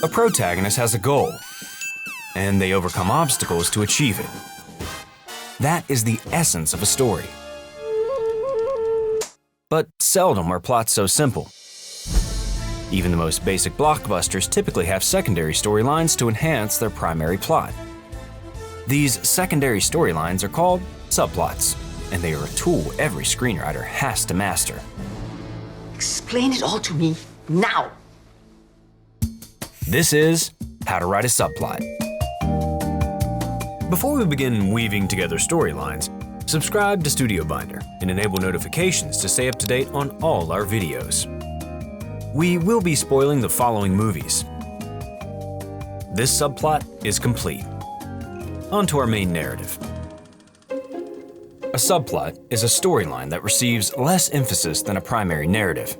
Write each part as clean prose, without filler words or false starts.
A protagonist has a goal, and they overcome obstacles to achieve it. That is the essence of a story. But seldom are plots so simple. Even the most basic blockbusters typically have secondary storylines to enhance their primary plot. These secondary storylines are called subplots, and they are a tool every screenwriter has to master. Explain it all to me, now! This is How to Write a Subplot. Before we begin weaving together storylines, subscribe to StudioBinder and enable notifications to stay up to date on all our videos. We will be spoiling the following movies. This subplot is complete. On to our main narrative. A subplot is a storyline that receives less emphasis than a primary narrative.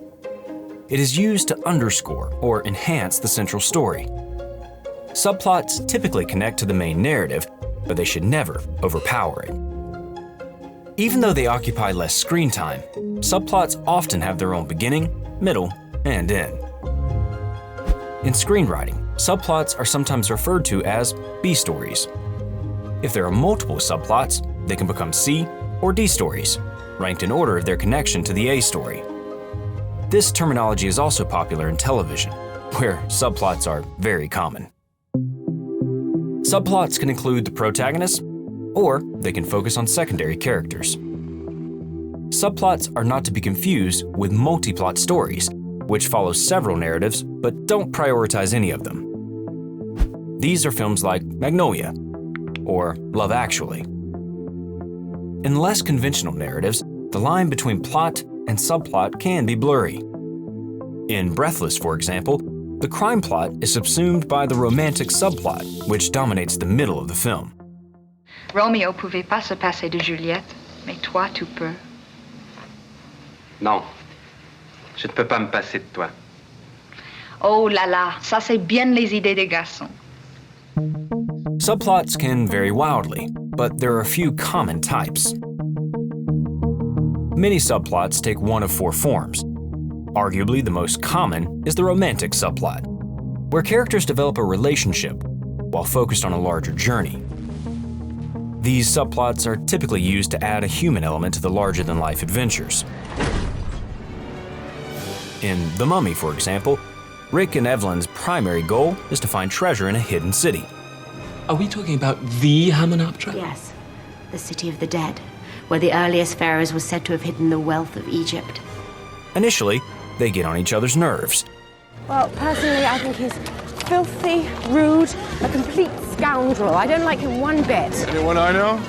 It is used to underscore or enhance the central story. Subplots typically connect to the main narrative, but they should never overpower it. Even though they occupy less screen time, subplots often have their own beginning, middle, and end. In screenwriting, subplots are sometimes referred to as B stories. If there are multiple subplots, they can become C or D stories, ranked in order of their connection to the A story. This terminology is also popular in television, where subplots are very common. Subplots can include the protagonist, or they can focus on secondary characters. Subplots are not to be confused with multi-plot stories, which follow several narratives but don't prioritize any of them. These are films like Magnolia or Love Actually. In less conventional narratives, the line between plot and subplot can be blurry. In Breathless, for example, the crime plot is subsumed by the romantic subplot, which dominates the middle of the film. Romeo pouvait pas se passer de Juliette, mais toi, tu peux. Non, je ne peux pas me passer de toi. Oh là là, ça c'est bien les idées des garçons. Subplots can vary wildly, but there are a few common types. Many subplots take one of four forms. Arguably the most common is the romantic subplot, where characters develop a relationship while focused on a larger journey. These subplots are typically used to add a human element to the larger-than-life adventures. In The Mummy, for example, Rick and Evelyn's primary goal is to find treasure in a hidden city. Are we talking about the Hamunaptra? Yes, the city of the dead, where the earliest pharaohs were said to have hidden the wealth of Egypt. Initially, they get on each other's nerves. Well, personally, I think he's filthy, rude, a complete scoundrel. I don't like him one bit. Anyone I know?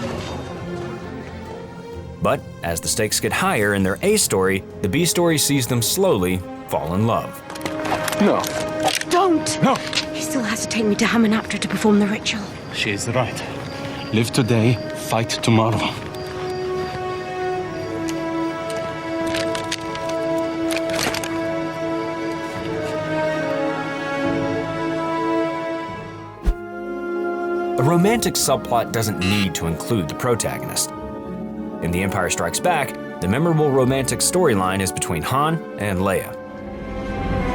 But as the stakes get higher in their A story, the B story sees them slowly fall in love. No. Don't! No! He still has to take me to Hamunaptra to perform the ritual. She is right. Live today, fight tomorrow. A romantic subplot doesn't need to include the protagonist. In The Empire Strikes Back, the memorable romantic storyline is between Han and Leia.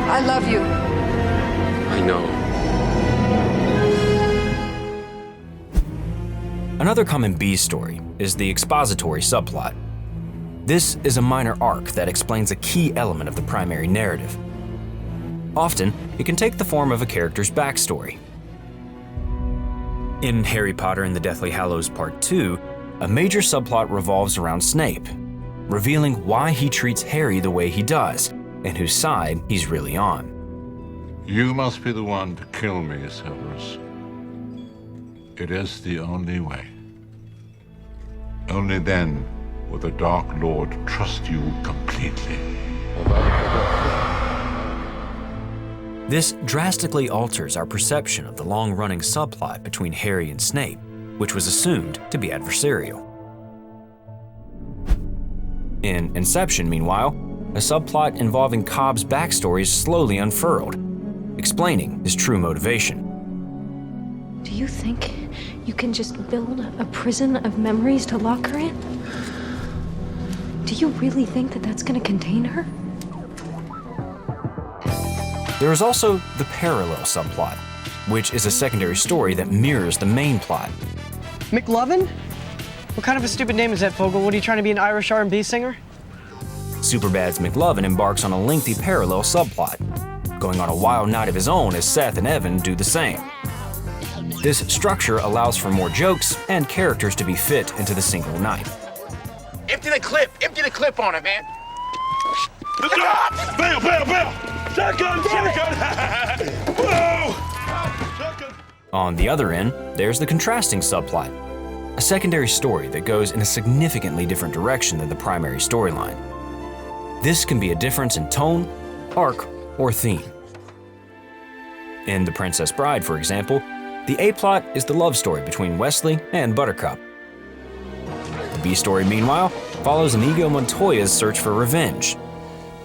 I love you. I know. Another common B story is the expository subplot. This is a minor arc that explains a key element of the primary narrative. Often, it can take the form of a character's backstory. In Harry Potter and the Deathly Hallows Part 2, a major subplot revolves around Snape, revealing why he treats Harry the way he does and whose side he's really on. You must be the one to kill me, Severus. It is the only way. Only then will the Dark Lord trust you completely. This drastically alters our perception of the long-running subplot between Harry and Snape, which was assumed to be adversarial. In Inception, meanwhile, a subplot involving Cobb's backstory is slowly unfurled, explaining his true motivation. Do you think you can just build a prison of memories to lock her in? Do you really think that that's going to contain her? There is also the parallel subplot, which is a secondary story that mirrors the main plot. McLovin? What kind of a stupid name is that, Fogel? What, are you trying to be an Irish R&B singer? Superbad's McLovin embarks on a lengthy parallel subplot, going on a wild night of his own as Seth and Evan do the same. This structure allows for more jokes and characters to be fit into the single night. Empty the clip on it, man. Bail! Shotgun! Whoa! Shotgun! On the other end, there's the contrasting subplot, a secondary story that goes in a significantly different direction than the primary storyline. This can be a difference in tone, arc, or theme. In The Princess Bride, for example, the A-plot is the love story between Wesley and Buttercup. The B-story, meanwhile, follows Inigo Montoya's search for revenge.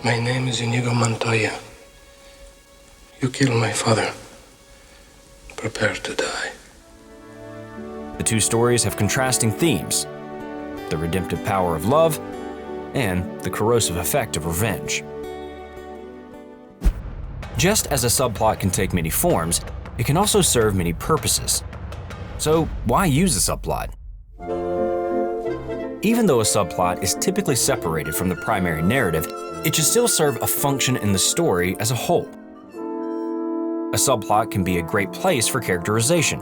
My name is Inigo Montoya. You killed my father. Prepare to die. The two stories have contrasting themes: the redemptive power of love and the corrosive effect of revenge. Just as a subplot can take many forms, it can also serve many purposes. So why use a subplot? Even though a subplot is typically separated from the primary narrative, it should still serve a function in the story as a whole. A subplot can be a great place for characterization.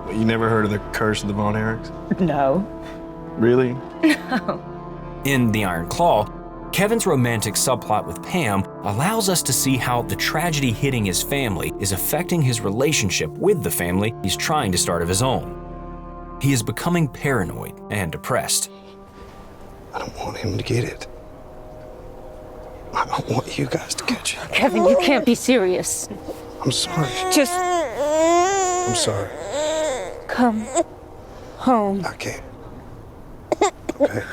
You never heard of the Curse of the Von Erichs? No. Really? No. In The Iron Claw, Kevin's romantic subplot with Pam allows us to see how the tragedy hitting his family is affecting his relationship with the family he's trying to start of his own. He is becoming paranoid and depressed. I don't want him to get it. I don't want you guys to catch it. Kevin, you can't be serious. I'm sorry. Just I'm sorry. come home. I can't. Okay.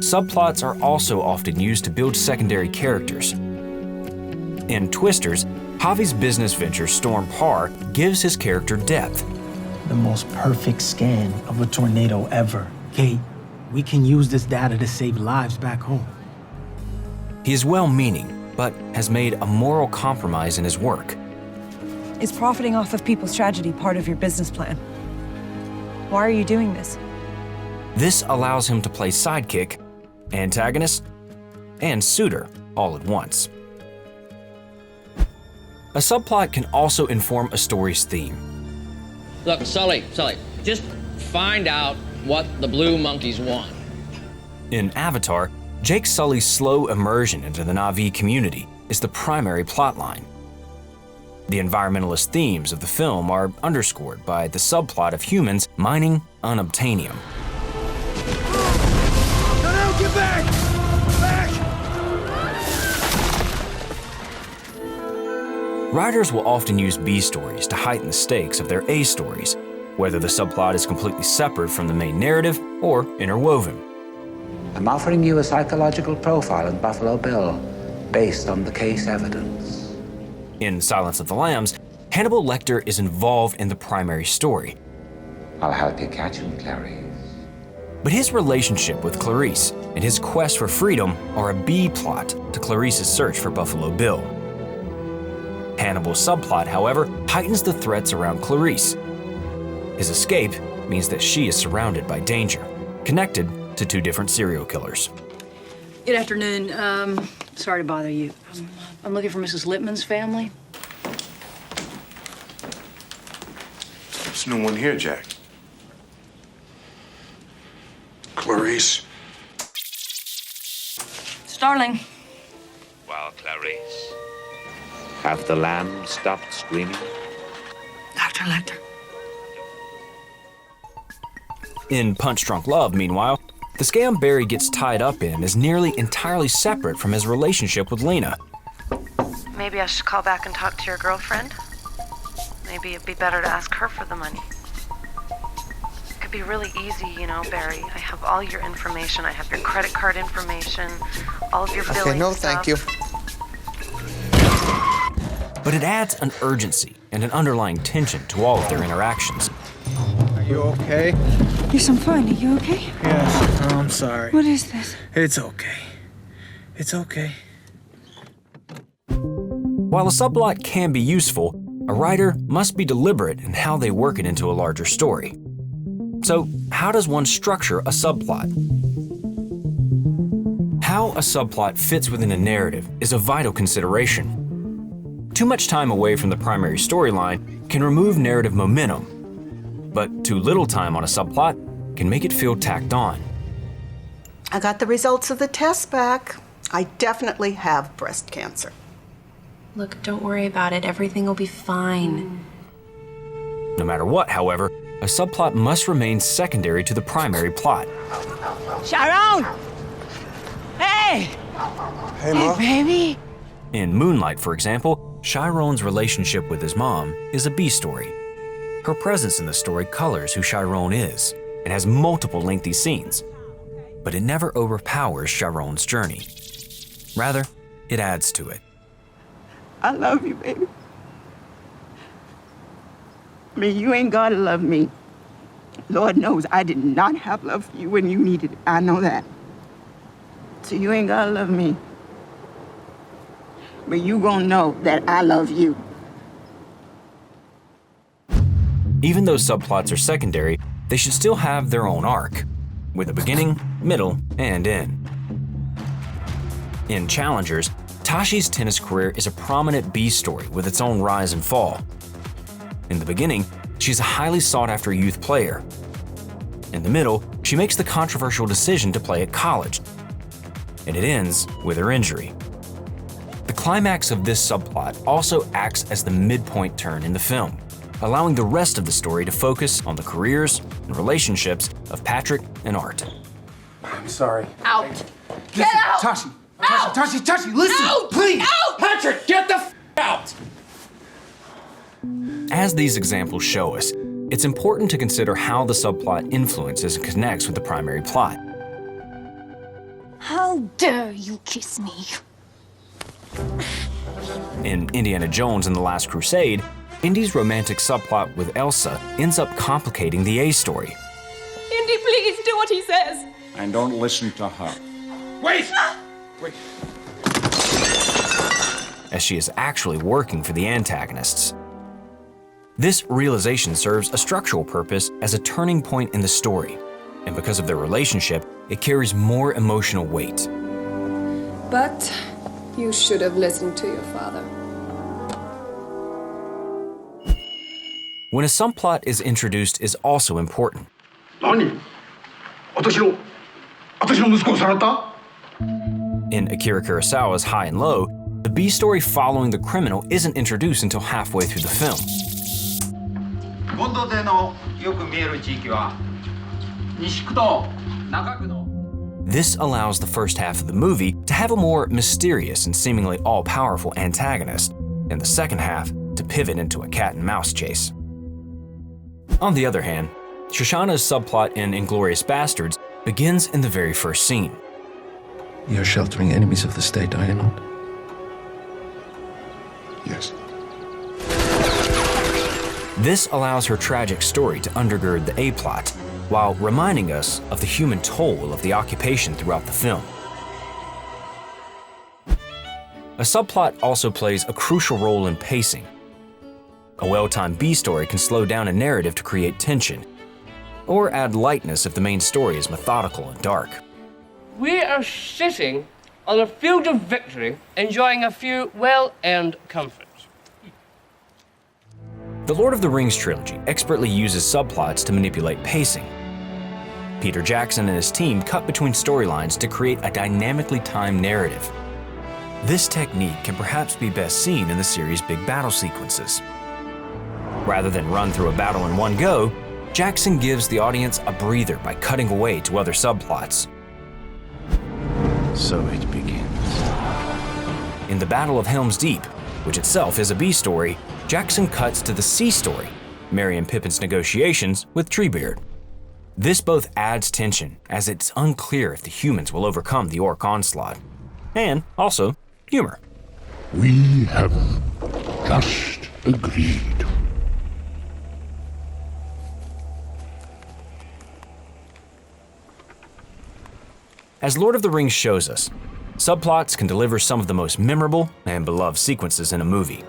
Subplots are also often used to build secondary characters. In Twisters, Javi's business venture Storm Parr gives his character depth. The most perfect scan of a tornado ever. Kate, we can use this data to save lives back home. He is well-meaning, but has made a moral compromise in his work. Is profiting off of people's tragedy part of your business plan? Why are you doing this? This allows him to play sidekick, antagonist, and suitor all at once. A subplot can also inform a story's theme. Look, Sully, just find out what the Blue Monkeys want. In Avatar, Jake Sully's slow immersion into the Na'vi community is the primary plotline. The environmentalist themes of the film are underscored by the subplot of humans mining unobtainium. No, get back! Back! Writers will often use B stories to heighten the stakes of their A stories, whether the subplot is completely separate from the main narrative or interwoven. I'm offering you a psychological profile of Buffalo Bill based on the case evidence. In Silence of the Lambs, Hannibal Lecter is involved in the primary story. I'll help you catch him, Clarice. But his relationship with Clarice and his quest for freedom are a B plot to Clarice's search for Buffalo Bill. Hannibal's subplot, however, heightens the threats around Clarice. His escape means that she is surrounded by danger, connected to two different serial killers. Good afternoon. Sorry to bother you. I'm looking for Mrs. Lippman's family. There's no one here, Jack. Clarice. Starling. Well, Clarice, have the lambs stopped screaming? Dr. Lecter. In Punch Drunk Love, meanwhile, the scam Barry gets tied up in is nearly entirely separate from his relationship with Lena. Maybe I should call back and talk to your girlfriend. Maybe it'd be better to ask her for the money. It could be really easy, you know, Barry. I have all your information. I have your credit card information, all of your billing Okay, no, stuff. thank you. But it adds an urgency and an underlying tension to all of their interactions. Are you okay? Yes, I'm fine. Are you okay? Yes. Oh, I'm sorry. What is this? It's okay. It's okay. While a subplot can be useful, a writer must be deliberate in how they work it into a larger story. So, how does one structure a subplot? How a subplot fits within a narrative is a vital consideration. Too much time away from the primary storyline can remove narrative momentum, but too little time on a subplot can make it feel tacked on. I got the results of the test back. I definitely have breast cancer. Look, don't worry about it. Everything will be fine. No matter what, however, a subplot must remain secondary to the primary plot. Sharon! Hey! Hey, Ma. Baby! In Moonlight, for example, Chiron's relationship with his mom is a B story. Her presence in the story colors who Chiron is and has multiple lengthy scenes, but it never overpowers Chiron's journey. Rather, it adds to it. I love you, baby. I mean, you ain't gotta love me. Lord knows I did not have love for you when you needed it. I know that. So you ain't gotta love me. But you gonna know that I love you. Even though subplots are secondary, they should still have their own arc, with a beginning, middle, and end. In Challengers, Tashi's tennis career is a prominent B story with its own rise and fall. In the beginning, she's a highly sought-after youth player. In the middle, she makes the controversial decision to play at college. And it ends with her injury. The climax of this subplot also acts as the midpoint turn in the film, allowing the rest of the story to focus on the careers and relationships of Patrick and Art. I'm sorry. Out! Get out! Tashi! Out! Tashi, listen! Out! Please! Out! Patrick, get the out! As these examples show us, it's important to consider how the subplot influences and connects with the primary plot. How dare you kiss me? In Indiana Jones and the Last Crusade, Indy's romantic subplot with Elsa ends up complicating the A story. Indy, please do what he says. And don't listen to her. Wait! Wait. As she is actually working for the antagonists. This realization serves a structural purpose as a turning point in the story, and because of their relationship, it carries more emotional weight. But you should have listened to your father. When a subplot is introduced is also important. In Akira Kurosawa's High and Low, the B story following the criminal isn't introduced until halfway through the film. This allows the first half of the movie to have a more mysterious and seemingly all-powerful antagonist, and the second half to pivot into a cat-and-mouse chase. On the other hand, Shoshana's subplot in Inglourious Bastards begins in the very first scene. You're sheltering enemies of the state, are you not? Yes. This allows her tragic story to undergird the A-plot, while reminding us of the human toll of the occupation throughout the film. A subplot also plays a crucial role in pacing. A well-timed B story can slow down a narrative to create tension, or add lightness if the main story is methodical and dark. We are sitting on a field of victory, enjoying a few well-earned comforts. The Lord of the Rings trilogy expertly uses subplots to manipulate pacing. Peter Jackson and his team cut between storylines to create a dynamically timed narrative. This technique can perhaps be best seen in the series' big battle sequences. Rather than run through a battle in one go, Jackson gives the audience a breather by cutting away to other subplots. So it begins. In the Battle of Helm's Deep, which itself is a B story, Jackson cuts to the C story, Merry and Pippin's negotiations with Treebeard. This both adds tension, as it's unclear if the humans will overcome the orc onslaught, and also humor. We have just agreed. As Lord of the Rings shows us, Subplots can deliver some of the most memorable and beloved sequences in a movie.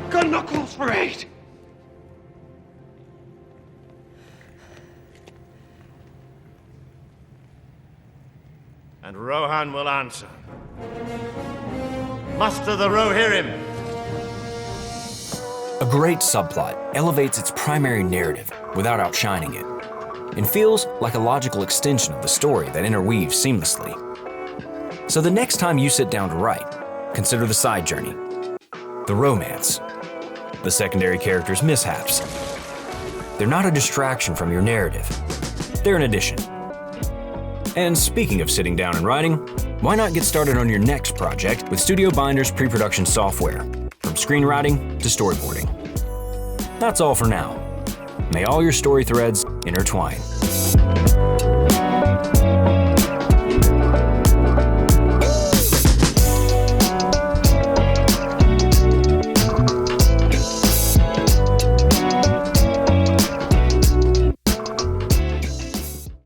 Gun knuckles for 8! And Rohan will answer. Muster the Rohirrim! A great subplot elevates its primary narrative without outshining it, and feels like a logical extension of the story that interweaves seamlessly. So the next time you sit down to write, consider the side journey, the romance, the secondary characters' mishaps. They're not a distraction from your narrative. They're an addition. And speaking of sitting down and writing, why not get started on your next project with StudioBinder's pre-production software, from screenwriting to storyboarding. That's all for now. May all your story threads intertwine.